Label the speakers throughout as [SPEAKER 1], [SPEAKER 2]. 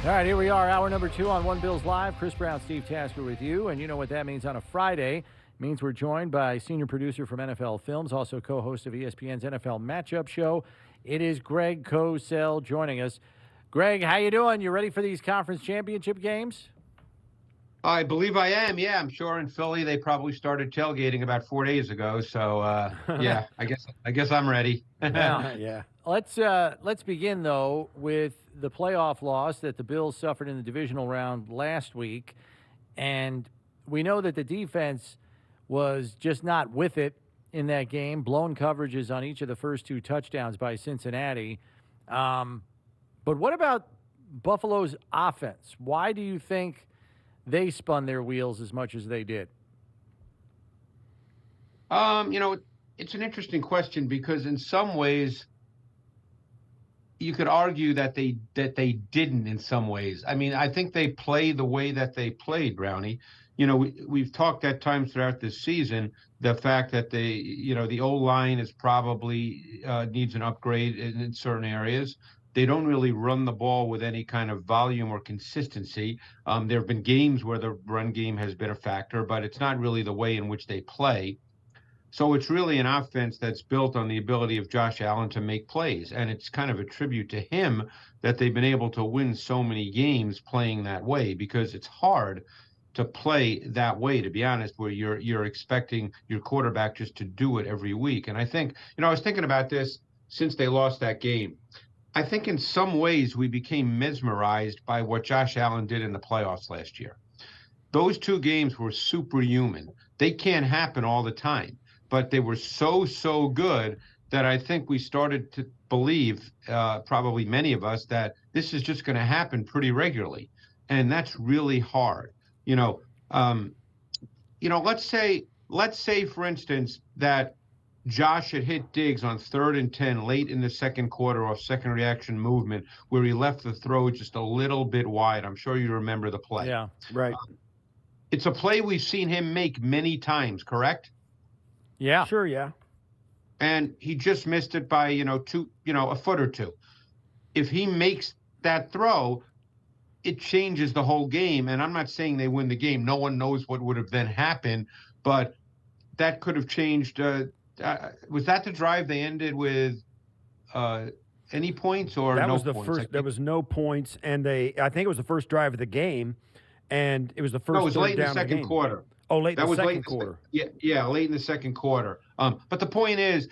[SPEAKER 1] All right, here we are, hour number 2 on One Bills Live. Chris Brown, Steve Tasker with you, and you know what that means on a Friday. It means we're joined by senior producer from NFL Films, also co-host of ESPN's NFL Matchup Show. It is Greg Cosell joining us. Greg, how you doing? You ready for these conference championship games?
[SPEAKER 2] I believe I am. Yeah, I'm sure in Philly they probably started tailgating about 4 days ago. So yeah, I guess I'm ready.
[SPEAKER 1] Well, yeah. Let's begin though with the playoff loss that the Bills suffered in the divisional round last week, and we know that the defense was just not with it in that game. Blown coverages on each of the first 2 touchdowns by Cincinnati. But what about Buffalo's offense? Why do you think they spun their wheels as much as they did?
[SPEAKER 2] It's an interesting question because in some ways you could argue that they didn't in some ways. I mean, I think they play the way that they played, Brownie. We've talked at times throughout this season, the fact that the O-line is probably needs an upgrade in certain areas. They don't really run the ball with any kind of volume or consistency. There have been games where the run game has been a factor, but it's not really the way in which they play. So it's really an offense that's built on the ability of Josh Allen to make plays. And it's kind of a tribute to him that they've been able to win so many games playing that way, because it's hard to play that way, to be honest, where you're expecting your quarterback just to do it every week. And I think, I was thinking about this since they lost that game. I think in some ways we became mesmerized by what Josh Allen did in the playoffs last year. Those 2 games were superhuman. They can't happen all the time, but they were so good that I think we started to believe, probably many of us, that this is just going to happen pretty regularly. And that's really hard. Let's say, for instance, that Josh had hit Diggs on 3rd and 10 late in the second quarter off second reaction movement where he left the throw just a little bit wide. I'm sure you remember the play.
[SPEAKER 1] Yeah, right.
[SPEAKER 2] It's a play we've seen him make many times, correct?
[SPEAKER 1] Yeah.
[SPEAKER 3] Sure, yeah.
[SPEAKER 2] And he just missed it by, a foot or 2. If he makes that throw, it changes the whole game. And I'm not saying they win the game. No one knows what would have then happened, but that could have changed. Was that the drive they ended with any points or
[SPEAKER 3] that
[SPEAKER 2] no
[SPEAKER 3] was the
[SPEAKER 2] points?
[SPEAKER 3] First. There was no points, and I think it was the first drive of the game, and it was the first.
[SPEAKER 2] No, it was late in the
[SPEAKER 3] down
[SPEAKER 2] second quarter.
[SPEAKER 3] Oh, late in the second
[SPEAKER 2] late
[SPEAKER 3] quarter.
[SPEAKER 2] Yeah, late in the second quarter. But the point is,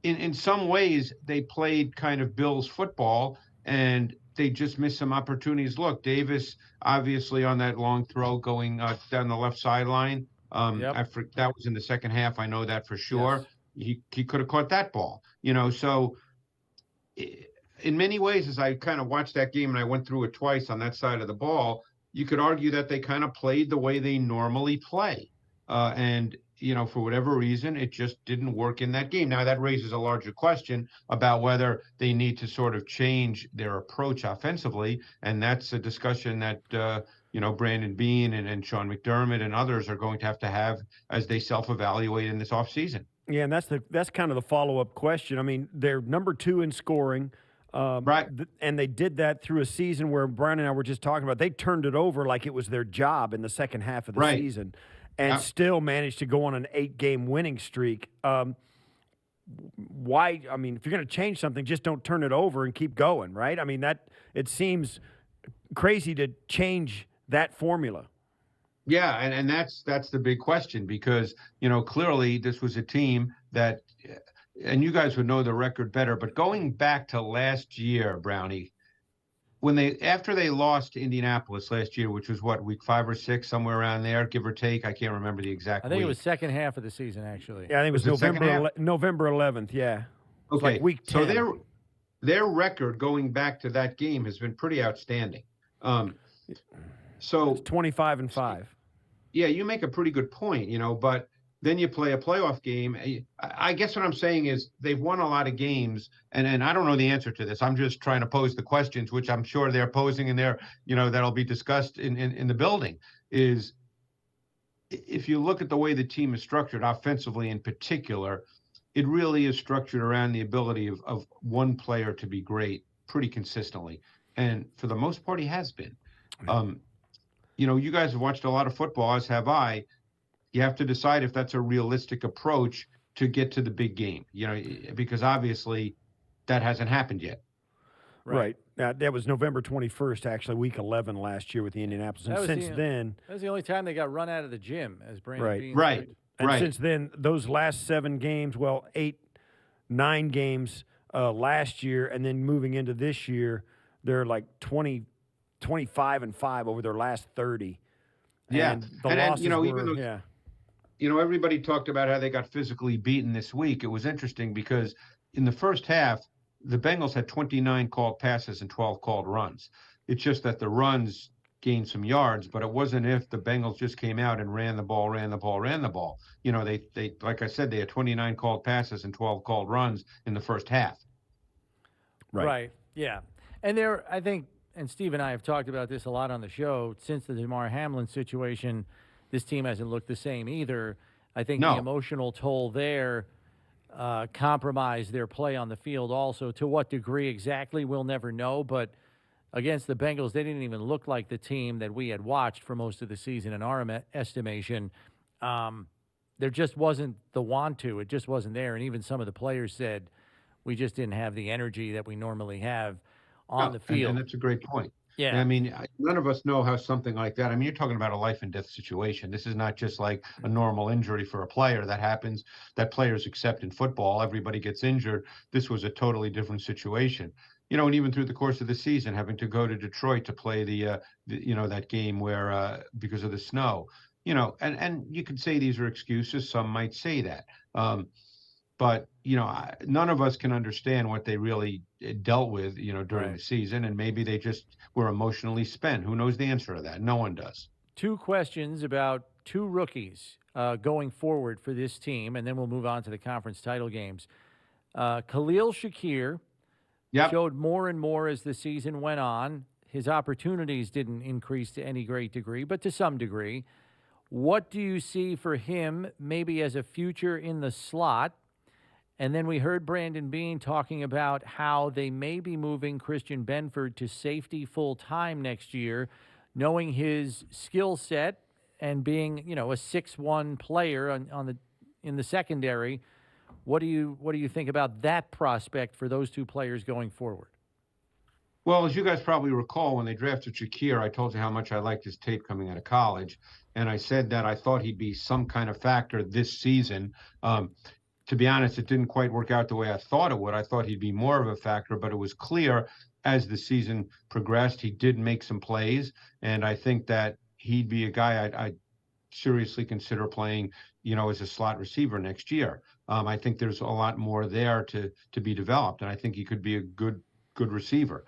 [SPEAKER 2] in some ways, they played kind of Bills football, and they just missed some opportunities. Look, Davis, obviously on that long throw going down the left sideline. That was in the second half. I know that for sure. Yes. He could have caught that ball, so in many ways, as I kind of watched that game and I went through it twice on that side of the ball, you could argue that they kind of played the way they normally play. And for whatever reason, it just didn't work in that game. Now, that raises a larger question about whether they need to sort of change their approach offensively. And that's a discussion that, Brandon Beane and Sean McDermott and others are going to have as they self-evaluate in this offseason.
[SPEAKER 3] Yeah, and that's kind of the follow-up question. I mean, they're number 2 in scoring.
[SPEAKER 2] Right.
[SPEAKER 3] And they did that through a season where Brian and I were just talking about. They turned it over like it was their job in the second half of the season and still managed to go on an 8-game winning streak. Why? I mean, if you're going to change something, just don't turn it over and keep going, right? I mean, it seems crazy to change that formula.
[SPEAKER 2] Yeah, and that's the big question because, clearly this was a team that – and you guys would know the record better, but going back to last year, Brownie, after they lost to Indianapolis last year, which was week 5 or 6, somewhere around there, give or take. I can't remember the exact week.
[SPEAKER 1] I think it was second half of the season, actually.
[SPEAKER 3] Yeah, I think it was November 11th. Yeah.
[SPEAKER 2] Okay.
[SPEAKER 3] Like week 10.
[SPEAKER 2] So their record going back to that game has been pretty outstanding. So
[SPEAKER 3] it's 25-5.
[SPEAKER 2] Yeah, you make a pretty good point, but then you play a playoff game. I guess what I'm saying is they've won a lot of games, and I don't know the answer to this. I'm just trying to pose the questions, which I'm sure they're posing, and that'll be discussed in the building. Is if you look at the way the team is structured, offensively in particular, it really is structured around the ability of one player to be great pretty consistently. And for the most part, he has been. You guys have watched a lot of football, as have I. You have to decide if that's a realistic approach to get to the big game, because obviously that hasn't happened yet.
[SPEAKER 3] Right. That was November 21st, actually, week 11 last year with the Indianapolis. And then.
[SPEAKER 1] That was the only time they got run out of the gym, as Brandon Beane
[SPEAKER 2] said.
[SPEAKER 3] And since then, those last 7 games, 9 games last year, and then moving into this year, they're like 25-5 over their last 30.
[SPEAKER 2] Yeah.
[SPEAKER 3] And the losses were,
[SPEAKER 2] even though, everybody talked about how they got physically beaten this week. It was interesting because in the first half, the Bengals had 29 called passes and 12 called runs. It's just that the runs gained some yards, but it wasn't if the Bengals just came out and ran the ball. They like I said, they had 29 called passes and 12 called runs in the first half.
[SPEAKER 1] Right. Yeah. And I think, and Steve and I have talked about this a lot on the show, since the Damar Hamlin situation, this team hasn't looked the same either. I think the emotional toll there compromised their play on the field also. To what degree exactly, we'll never know. But against the Bengals, they didn't even look like the team that we had watched for most of the season in our estimation. There just wasn't the want to. It just wasn't there. And even some of the players said we just didn't have the energy that we normally have on the field.
[SPEAKER 2] And that's a great point.
[SPEAKER 1] Yeah.
[SPEAKER 2] I mean, none of us know how something like that. I mean, you're talking about a life and death situation. This is not just like a normal injury for a player that happens, that players accept in football. Everybody gets injured. This was a totally different situation. And even through the course of the season, having to go to Detroit to play that game where because of the snow, and you could say these are excuses. Some might say that. But, none of us can understand what they really dealt with, during the season. And maybe they just were emotionally spent. Who knows the answer to that? No one does.
[SPEAKER 1] 2 questions about 2 rookies going forward for this team, and then we'll move on to the conference title games. Khalil Shakir showed more and more as the season went on. His opportunities didn't increase to any great degree, but to some degree. What do you see for him maybe as a future in the slot? And then we heard Brandon Beane talking about how they may be moving Christian Benford to safety full-time next year, knowing his skill set and being, a 6'1" player in the secondary. What do you think about that prospect for those 2 players going forward?
[SPEAKER 2] Well, as you guys probably recall, when they drafted Shakir, I told you how much I liked his tape coming out of college, and I said that I thought he'd be some kind of factor this season. To be honest, it didn't quite work out the way I thought it would. I thought he'd be more of a factor, but it was clear as the season progressed, he did make some plays, and I think that he'd be a guy I'd seriously consider playing, as a slot receiver next year. I think there's a lot more there to be developed, and I think he could be a good receiver.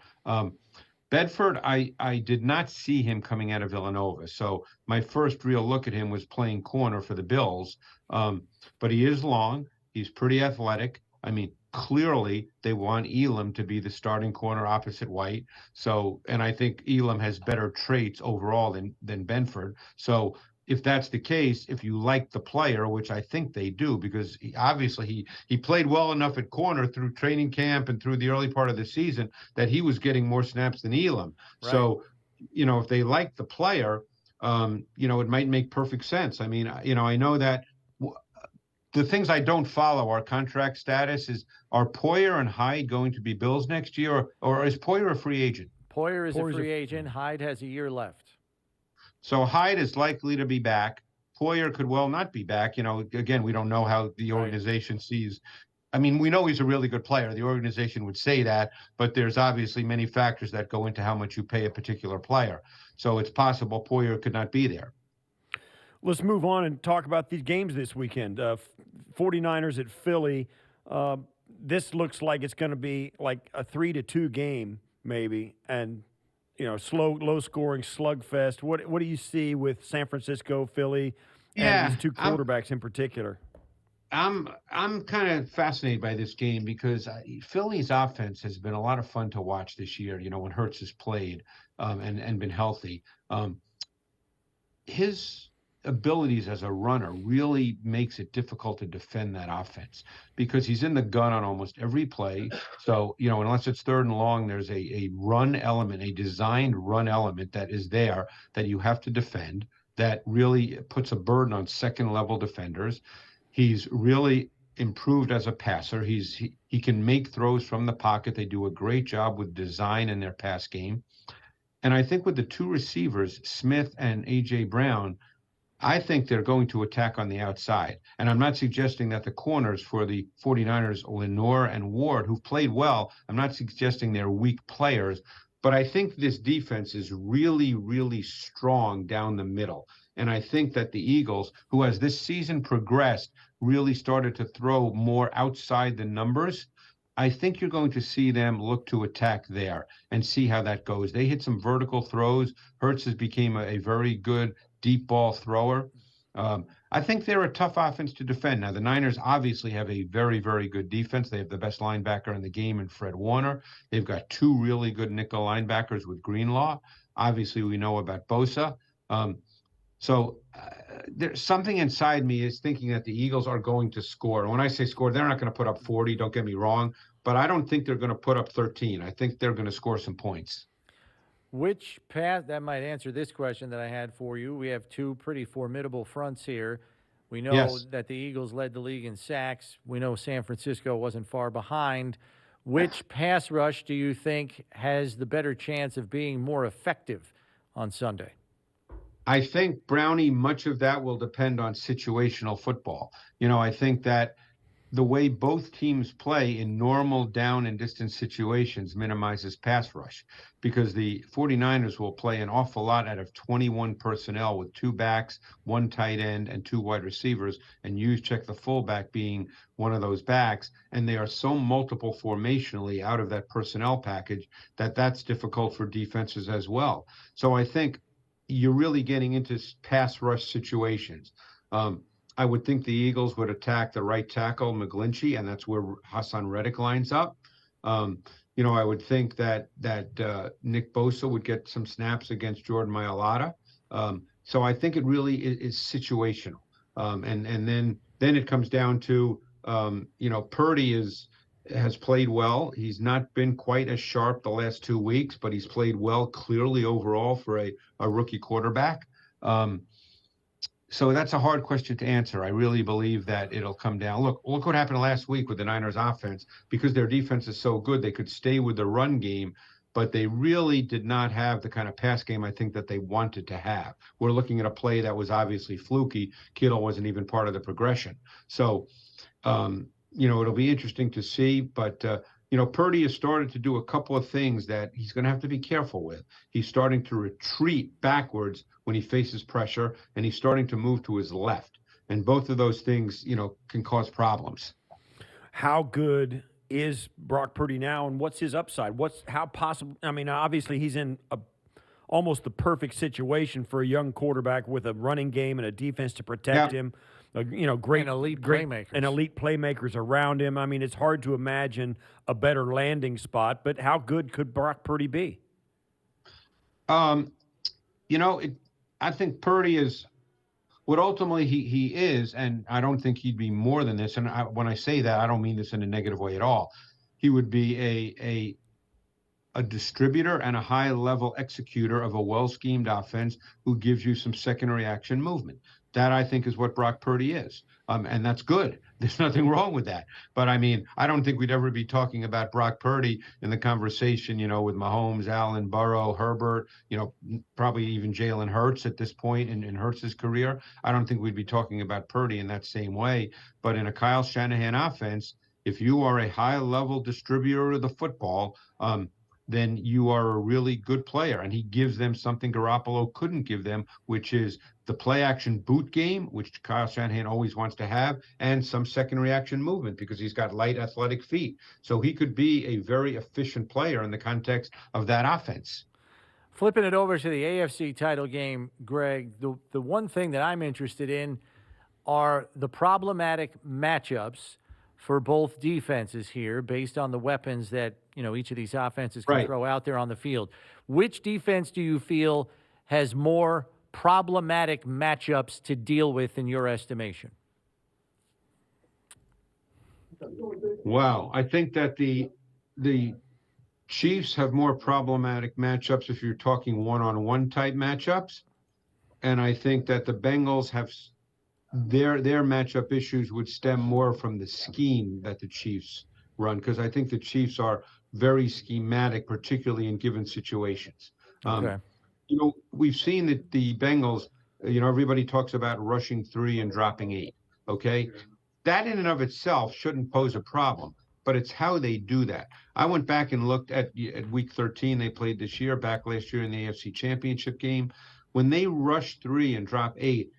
[SPEAKER 2] Bedford, I did not see him coming out of Villanova, so my first real look at him was playing corner for the Bills, but he is long. He's pretty athletic. I mean, clearly they want Elam to be the starting corner opposite White. So, and I think Elam has better traits overall than Benford. So if that's the case, if you like the player, which I think they do, because he played well enough at corner through training camp and through the early part of the season that he was getting more snaps than Elam. Right. So, if they like the player, it might make perfect sense. I mean, I know that the things I don't follow are contract status. Are Poyer and Hyde going to be Bills next year, or is Poyer a free agent?
[SPEAKER 1] Poyer is a free agent. Hyde has a year left.
[SPEAKER 2] So Hyde is likely to be back. Poyer could well not be back. Again, we don't know how the organization sees. I mean, we know he's a really good player. The organization would say that, but there's obviously many factors that go into how much you pay a particular player. So it's possible Poyer could not be there.
[SPEAKER 3] Let's move on and talk about these games this weekend. 49ers at Philly. This looks like it's going to be like a 3-2 game, maybe, and slow, low-scoring slugfest. What do you see with San Francisco, Philly, and these 2 quarterbacks in particular?
[SPEAKER 2] I'm kind of fascinated by this game because Philly's offense has been a lot of fun to watch this year. When Hurts has played and been healthy. His abilities as a runner really makes it difficult to defend that offense because he's in the gun on almost every play. So, unless it's 3rd and long, there's a run element, a designed run element that is there that you have to defend that really puts a burden on second-level defenders. He's really improved as a passer. He can make throws from the pocket. They do a great job with design in their pass game. And I think with the 2 receivers, Smith and A.J. Brown, I think they're going to attack on the outside. And I'm not suggesting that the corners for the 49ers, Lenore and Ward, who've played well, I'm not suggesting they're weak players, but I think this defense is really, really strong down the middle. And I think that the Eagles, who as this season progressed, really started to throw more outside the numbers, I think you're going to see them look to attack there and see how that goes. They hit some vertical throws. Hurts has become a very good deep ball thrower. I think they're a tough offense to defend. Now, the Niners obviously have a very, very good defense. They have the best linebacker in the game in Fred Warner. They've got 2 really good nickel linebackers with Greenlaw. Obviously, we know about Bosa. So there's something inside me is thinking that the Eagles are going to score. And when I say score, they're not going to put up 40, don't get me wrong, but I don't think they're going to put up 13. I think they're going to score some points.
[SPEAKER 1] Which path, that might answer this question that I had for you. We have 2 pretty formidable fronts here. We know that the Eagles led the league in sacks. We know San Francisco wasn't far behind. Which pass rush do you think has the better chance of being more effective on Sunday?
[SPEAKER 2] I think, Brownie, much of that will depend on situational football. I think that the way both teams play in normal down and distance situations minimizes pass rush because the 49ers will play an awful lot out of 21 personnel with 2 backs, 1 tight end, and 2 wide receivers, and check the fullback being one of those backs. And they are so multiple formationally out of that personnel package that that's difficult for defenses as well. So I think you're really getting into pass rush situations. I would think the Eagles would attack the right tackle, McGlinchey, and that's where Hassan Reddick lines up. I would think that Nick Bosa would get some snaps against Jordan Mailata. So I think it really is situational. And then it comes down to, Purdy has played well. He's not been quite as sharp the last 2 weeks, but he's played well clearly overall for a rookie quarterback. So that's a hard question to answer. I really believe that it'll come down. Look what happened last week with the Niners offense. Because their defense is so good, they could stay with the run game, but they really did not have the kind of pass game I think that they wanted to have. We're looking at a play that was obviously fluky. Kittle wasn't even part of the progression. So, it'll be interesting to see, but Purdy has started to do a couple of things that he's going to have to be careful with. He's starting to retreat backwards when he faces pressure, and he's starting to move to his left. And both of those things, can cause problems.
[SPEAKER 3] How good is Brock Purdy now, and what's his upside? How possible? I mean, obviously he's in almost the perfect situation for a young quarterback with a running game and a defense to protect him. Great
[SPEAKER 1] elite playmakers
[SPEAKER 3] around him. I mean, it's hard to imagine a better landing spot. But how good could Brock Purdy be?
[SPEAKER 2] I think Purdy is what ultimately he is, and I don't think he'd be more than this. And when I say that, I don't mean this in a negative way at all. He would be a distributor and a high-level executor of a well-schemed offense who gives you some secondary action movement. That, I think, is what Brock Purdy is. And that's good. There's nothing wrong with that. But, I mean, I don't think we'd ever be talking about Brock Purdy in the conversation, with Mahomes, Allen, Burrow, Herbert, probably even Jalen Hurts at this point in Hurts' career. I don't think we'd be talking about Purdy in that same way. But in a Kyle Shanahan offense, if you are a high-level distributor of the football, then you are a really good player. And he gives them something Garoppolo couldn't give them, which is the play-action boot game, which Kyle Shanahan always wants to have, and some secondary action movement because he's got light athletic feet. So he could be a very efficient player in the context of that offense.
[SPEAKER 1] Flipping it over to the AFC title game, Greg, the one thing that I'm interested in are the problematic matchups for both defenses here based on the weapons that, each of these offenses can throw out there on the field. Which defense do you feel has more problematic matchups to deal with in your estimation?
[SPEAKER 2] Wow, I think that the Chiefs have more problematic matchups if you're talking one-on-one type matchups, and I think that the Bengals have their matchup issues would stem more from the scheme that the Chiefs run, because I think the Chiefs are very schematic, particularly in given situations.
[SPEAKER 1] Okay.
[SPEAKER 2] We've seen that the Bengals, everybody talks about rushing 3 and dropping 8. Okay. That in and of itself shouldn't pose a problem, but it's how they do that. I went back and looked at week 13 they played this year, back last year in the AFC Championship game. When they rush 3 and drop 8,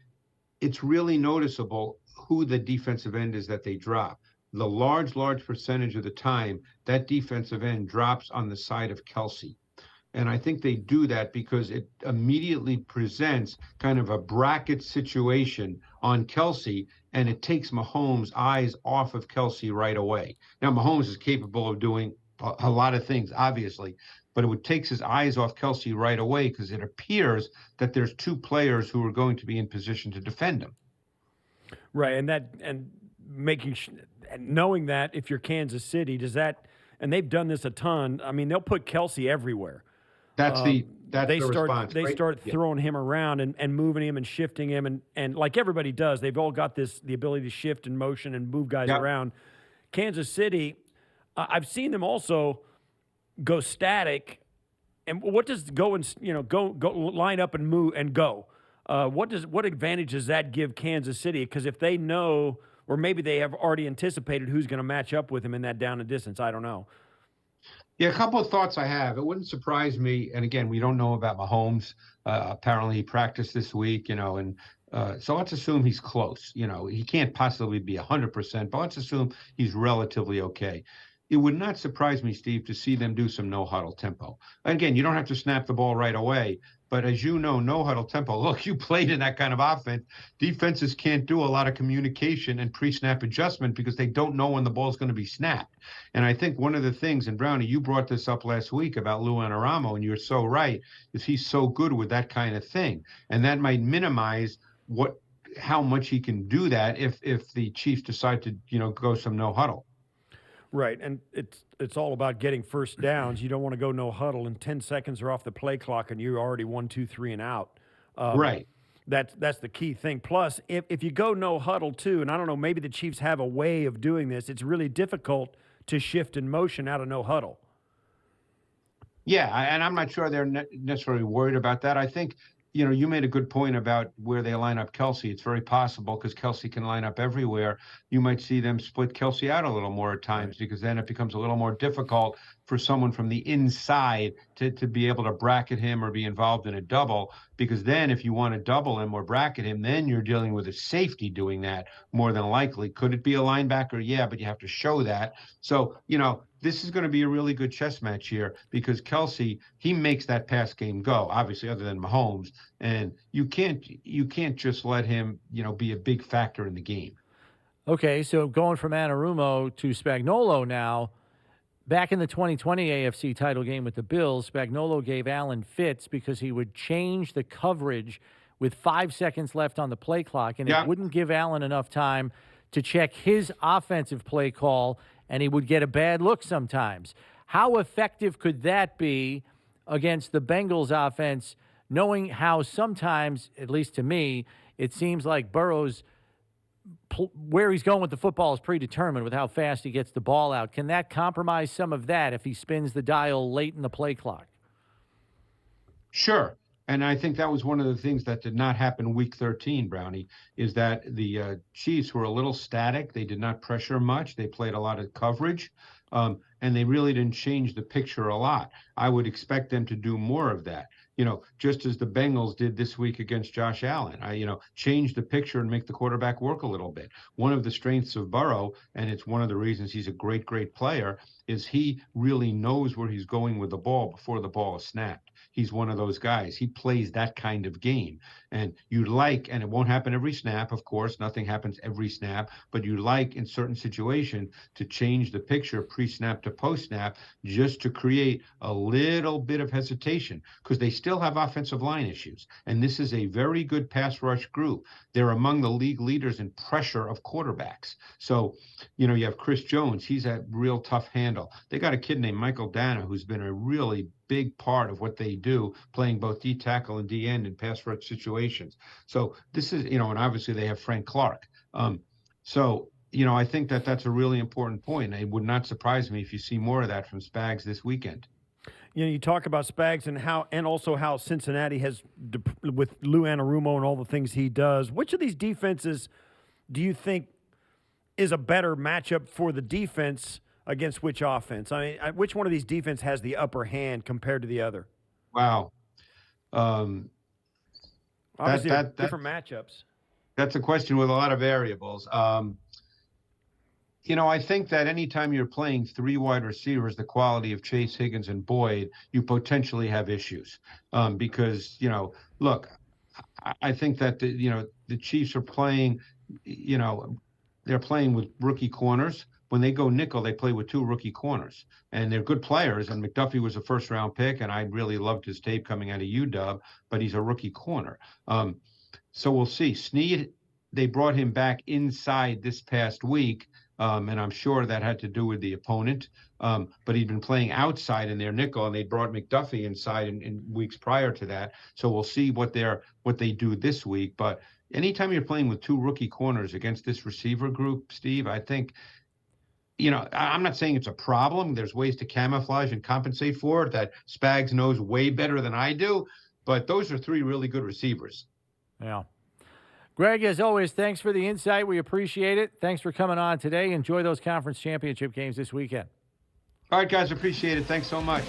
[SPEAKER 2] it's really noticeable who the defensive end is that they drop. The large percentage of the time, that defensive end drops on the side of Kelsey. And I think they do that because it immediately presents kind of a bracket situation on Kelsey, and it takes Mahomes' eyes off of Kelsey right away. Now, Mahomes is capable of doing a lot of things, obviously, but it takes his eyes off Kelsey right away because it appears that there's 2 players who are going to be in position to defend him.
[SPEAKER 3] Right, and knowing that if you're Kansas City, and they've done this a ton. I mean, they'll put Kelsey everywhere. That's the response. They start throwing him around and moving him and shifting him and like everybody does, they've all got the ability to shift in motion and move guys around. Kansas City, I've seen them also go static. And what does go line up and move and go? What advantage does that give Kansas City? Because if they know, or maybe they have already anticipated who's going to match up with him in that down and distance, I don't know.
[SPEAKER 2] Yeah, a couple of thoughts I have. It wouldn't surprise me, and again, we don't know about Mahomes. Apparently, he practiced this week, and so let's assume he's close. He can't possibly be 100%, but let's assume he's relatively okay. It would not surprise me, Steve, to see them do some no-huddle tempo. Again, you don't have to snap the ball right away, but as you know, no-huddle tempo, look, you played in that kind of offense. Defenses can't do a lot of communication and pre-snap adjustment because they don't know when the ball's going to be snapped. And I think one of the things, and Brownie, you brought this up last week about Lou Anarumo, and you're so right, is he's so good with that kind of thing. And that might minimize how much he can do that if the Chiefs decide to, go some no-huddle.
[SPEAKER 3] Right, and it's all about getting first downs. You don't want to go no huddle, and 10 seconds are off the play clock, and you're already 1, 2, 3 and out.
[SPEAKER 2] Right.
[SPEAKER 3] That's the key thing. Plus, if you go no huddle too, and I don't know, maybe the Chiefs have a way of doing this. It's really difficult to shift in motion out of no huddle.
[SPEAKER 2] Yeah, and I'm not sure they're necessarily worried about that. I think you made a good point about where they line up Kelsey. It's very possible because Kelsey can line up everywhere. You might see them split Kelsey out a little more at times because then it becomes a little more difficult for someone from the inside to be able to bracket him or be involved in a double, because then if you want to double him or bracket him, then you're dealing with a safety doing that more than likely. Could it be a linebacker? Yeah, but you have to show that. So, this is going to be a really good chess match here because Kelsey, he makes that pass game go, obviously, other than Mahomes. And you can't just let him, be a big factor in the game.
[SPEAKER 1] Okay, so going from Anarumo to Spagnuolo now, back in the 2020 AFC title game with the Bills, Spagnuolo gave Allen fits because he would change the coverage with 5 seconds left on the play clock, and it wouldn't give Allen enough time to check his offensive play call, and he would get a bad look sometimes. How effective could that be against the Bengals offense, knowing how sometimes, at least to me, it seems like Burrow's where he's going with the football is predetermined with how fast he gets the ball out. Can that compromise some of that if he spins the dial late in the play clock?
[SPEAKER 2] Sure. And I think that was one of the things that did not happen week 13, Brownie, is that the Chiefs were a little static. They did not pressure much. They played a lot of coverage, and they really didn't change the picture a lot. I would expect them to do more of that, just as the Bengals did this week against Josh Allen. Change the picture and make the quarterback work a little bit. One of the strengths of Burrow, and it's one of the reasons he's a great, great player, is he really knows where he's going with the ball before the ball is snapped. he's one of those guys. He plays that kind of game. And and it won't happen every snap, of course, nothing happens every snap, but you like in certain situations to change the picture pre-snap to post-snap just to create a little bit of hesitation because they still have offensive line issues. And this is a very good pass rush group. They're among the league leaders in pressure of quarterbacks. So, you have Chris Jones. He's a real tough handle. They got a kid named Michael Dana who's been a really big part of what they do, playing both D tackle and D end in pass rush situations. So this is, and obviously they have Frank Clark. I think that's a really important point. It would not surprise me if you see more of that from Spags this weekend.
[SPEAKER 3] You talk about Spags and also how Cincinnati has, with Lou Anarumo and all the things he does. Which of these defenses do you think is a better matchup for the defense against which offense? I mean, which one of these defense has the upper hand compared to the other?
[SPEAKER 2] Wow.
[SPEAKER 3] Obviously, different matchups.
[SPEAKER 2] That's a question with a lot of variables. I think that anytime you're playing three wide receivers, the quality of Chase, Higgins, and Boyd, you potentially have issues. Because, look, I think that, the Chiefs are playing, they're playing with rookie corners. When they go nickel, they play with two rookie corners. And they're good players. And McDuffie was a first-round pick, and I really loved his tape coming out of UW, but he's a rookie corner. So we'll see. Snead, they brought him back inside this past week. And I'm sure that had to do with the opponent. But he'd been playing outside in their nickel, and they brought McDuffie inside in weeks prior to that. So we'll see what they do this week. But anytime you're playing with two rookie corners against this receiver group, Steve, I think, I'm not saying it's a problem. There's ways to camouflage and compensate for it that Spags knows way better than I do. But those are three really good receivers.
[SPEAKER 1] Yeah. Greg, as always, thanks for the insight. We appreciate it. Thanks for coming on today. Enjoy those conference championship games this weekend.
[SPEAKER 2] All right, guys, appreciate it. Thanks so much.